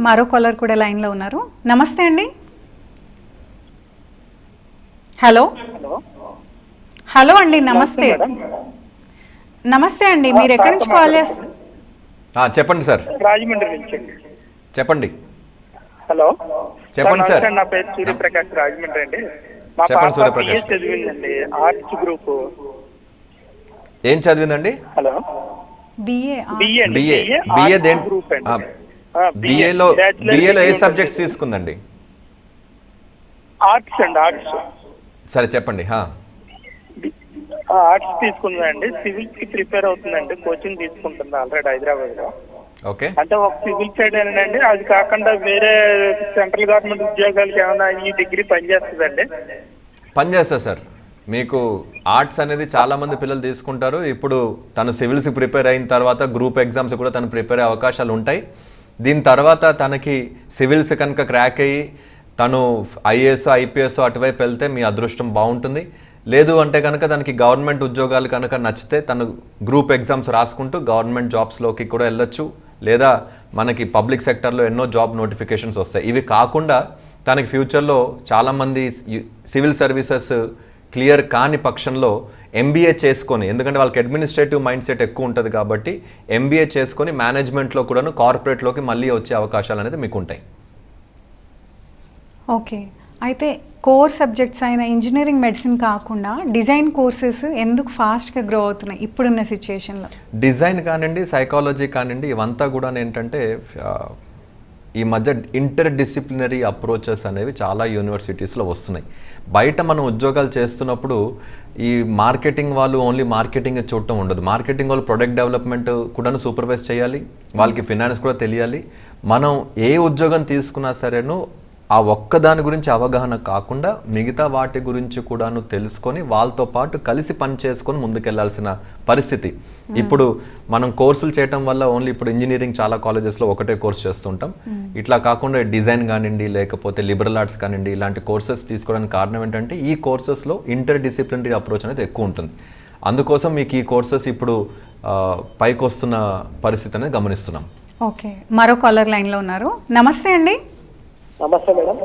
మరో కాలర్ కూడా లైన్లో ఉన్నారు. నమస్తే అండి. హలో హలో అండి, నమస్తే. నమస్తే అండి, మీరు ఎక్కడి నుంచి కాల్ చేస్తారు? చెప్పండి సార్. రాజమండ్రి నుంచి. చెప్పండి. హలో చెప్పండి సార్. నా పేరు సూర్యప్రకాష్, రాజమండ్రి అండి. మా చెప్పండి పాప సూర్యప్రకాష్. BA చదివిందండి, ఆర్ట్స్ గ్రూప్. ఏం చదివిందండి? హలో బిఏ బిఏలో ఏ సబ్జెక్ట్స్ తీసుకుందండి? ఆర్ట్స్ అండి, ఆర్ట్స్. సరే చెప్పండి. ఆర్ట్స్ తీసుకుందండి, సివిల్స్ కి ప్రిపేర్ అవుతుందండి, కోచింగ్ తీసుకుంటుంది ఆల్రెడీ హైదరాబాద్ లో. ఓకే. అంటే ఒక సివిల్ సైడ్ అండి, అది కాకుండా వేరే సెంట్రల్ గవర్నమెంట్ ఉద్యోగాలకి ఏమైనా ఈ డిగ్రీ పనిచేస్తుందండి? పనిచేస్తా సార్. మీకు ఆర్ట్స్ అనేది చాలామంది పిల్లలు తీసుకుంటారు. ఇప్పుడు తను సివిల్స్కి ప్రిపేర్ అయిన తర్వాత గ్రూప్ ఎగ్జామ్స్ కూడా తను ప్రిపేర్ అయ్యే అవకాశాలు ఉంటాయి. దీని తర్వాత తనకి సివిల్స్ కనుక క్రాక్ అయ్యి తను IAS IPS అటువైపు వెళ్తే మీ అదృష్టం బాగుంటుంది. లేదు అంటే కనుక తనకి గవర్నమెంట్ ఉద్యోగాలు కనుక నచ్చితే తను గ్రూప్ ఎగ్జామ్స్ రాసుకుంటూ గవర్నమెంట్ జాబ్స్లోకి కూడా వెళ్ళొచ్చు. లేదా మనకి పబ్లిక్ సెక్టర్లో ఎన్నో జాబ్ నోటిఫికేషన్స్ వస్తాయి. ఇవి కాకుండా తనకి ఫ్యూచర్లో చాలామంది సివిల్ సర్వీసెస్ క్లియర్ కాని పక్షంలో MBA చేసుకొని, ఎందుకంటే వాళ్ళకి అడ్మినిస్ట్రేటివ్ మైండ్ సెట్ ఎక్కువ ఉంటుంది కాబట్టి MBA చేసుకొని మేనేజ్మెంట్లో కూడాను కార్పొరేట్లోకి మళ్ళీ వచ్చే అవకాశాలు అనేది మీకు ఉంటాయి. ఓకే. అయితే కోర్ సబ్జెక్ట్స్ అయిన ఇంజనీరింగ్, మెడిసిన్ కాకుండా డిజైన్ కోర్సెస్ ఎందుకు ఫాస్ట్గా గ్రో అవుతున్నాయి ఇప్పుడున్న సిచ్యుయేషన్లో? డిజైన్ కానివ్వండి, సైకాలజీ కానివ్వండి, ఇవంతా కూడా ఏంటంటే ఈ మధ్య ఇంటర్ డిసిప్లినరీ అప్రోచెస్ అనేవి చాలా యూనివర్సిటీస్లో వస్తున్నాయి. బయట మనం ఉద్యోగాలు చేస్తున్నప్పుడు ఈ మార్కెటింగ్ వాళ్ళు ఓన్లీ మార్కెటింగ్ చూడటం ఉండదు. మార్కెటింగ్ వాళ్ళు ప్రొడక్ట్ డెవలప్మెంట్ కూడాను సూపర్వైజ్ చేయాలి, వాళ్ళకి ఫినాన్స్ కూడా తెలియాలి. మనం ఏ ఉద్యోగం తీసుకున్నా సరేను ఆ ఒక్కదాని గురించి అవగాహన కాకుండా మిగతా వాటి గురించి కూడాను తెలుసుకొని వాళ్ళతో పాటు కలిసి పని చేసుకొని ముందుకెళ్లాల్సిన పరిస్థితి. ఇప్పుడు మనం కోర్సులు చేయటం వల్ల ఓన్లీ ఇప్పుడు ఇంజనీరింగ్ చాలా కాలేజెస్లో ఒకటే కోర్స్ చేస్తుంటాం. ఇట్లా కాకుండా డిజైన్ కానివ్వండి, లేకపోతే లిబరల్ ఆర్ట్స్ కానివ్వండి, ఇలాంటి కోర్సెస్ తీసుకోవడానికి కారణం ఏంటంటే ఈ కోర్సెస్లో ఇంటర్ డిసిప్లినరీ అప్రోచ్ అనేది ఎక్కువ ఉంటుంది. అందుకోసం మీకు ఈ కోర్సెస్ ఇప్పుడు పైకి వస్తున్న పరిస్థితి అనేది గమనిస్తున్నాం. ఓకే, మరో కాలర్ లైన్లో ఉన్నారు. నమస్తే అండి. నమస్తే మేడం.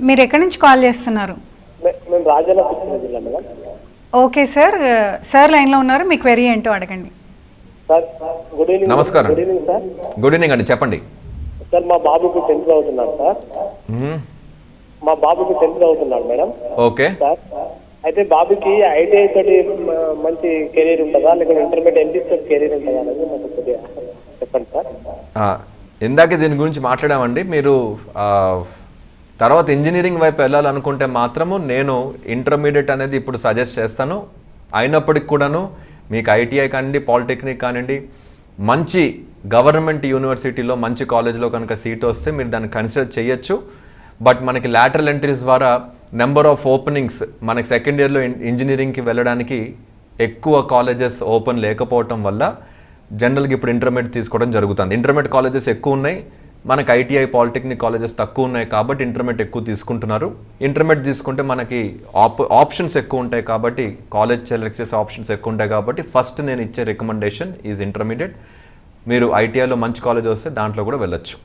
మీరు ఎక్కడి నుంచి కాల్ చేస్తున్నారు? మేము రాజన్న జిల్లా మేడం. ఓకే సార్, సార్ లైన్లో ఉన్నారు, మీ క్వెరీ ఏంటో అడగండి. Sir good evening. నమస్కారం. Good evening sir. Good evening అండి, చెప్పండి. సార్ మా బాబుకి 10th చదువుతున్నాడు సార్. మా బాబుకి 10th చదువుతున్నాడు మేడం. ఓకే సార్, అయితే బాబుకి ITI తోటి మంచి కెరీర్ ఉంటుందా, లేకపోతే ఇంటర్మీడియట్ MPC తోటి కెరీర్ ఉంటుందా అనేది మాకు కొద్దిగా చెప్పండి సార్. ఇందాకే దీని గురించి మాట్లాడామండి. మీరు తర్వాత ఇంజనీరింగ్ వైపు వెళ్ళాలనుకుంటే మాత్రము నేను ఇంటర్మీడియట్ అనేది ఇప్పుడు సజెస్ట్ చేస్తాను. అయినప్పటికి కూడాను మీకు ITI కానివ్వండి, పాలిటెక్నిక్ కానివ్వండి, మంచి గవర్నమెంట్ యూనివర్సిటీలో మంచి కాలేజ్లో కనుక సీట్ వస్తే మీరు దాన్ని కన్సిడర్ చేయొచ్చు. బట్ మనకి లాటరల్ ఎంట్రీస్ ద్వారా నెంబర్ ఆఫ్ ఓపెనింగ్స్ మనకి సెకండ్ ఇయర్లో ఇంజనీరింగ్కి వెళ్ళడానికి ఎక్కువ కాలేజెస్ ఓపెన్ లేకపోవటం వల్ల జనరల్గా ఇప్పుడు ఇంటర్మీడియట్ తీసుకోవడం జరుగుతుంది. ఇంటర్మీడియట్ కాలేజెస్ ఎక్కువ ఉన్నాయి, మనకి ITI పాలిటెక్నిక్ కాలేజెస్ తక్కువ ఉన్నాయి కాబట్టి ఇంటర్మీడియట్ ఎక్కువ తీసుకుంటున్నారు. ఇంటర్మీడియట్ తీసుకుంటే మనకి ఆప్షన్స్ ఎక్కువ ఉంటాయి కాబట్టి, కాలేజ్ సెలెక్ట్ చేసే ఆప్షన్స్ ఎక్కువ ఉంటాయి కాబట్టి ఫస్ట్ నేను ఇచ్చే రికమెండేషన్ ఈజ్ ఇంటర్మీడియట్. మీరు ITIలో మంచి కాలేజ్ వస్తే దాంట్లో కూడా వెళ్ళొచ్చు.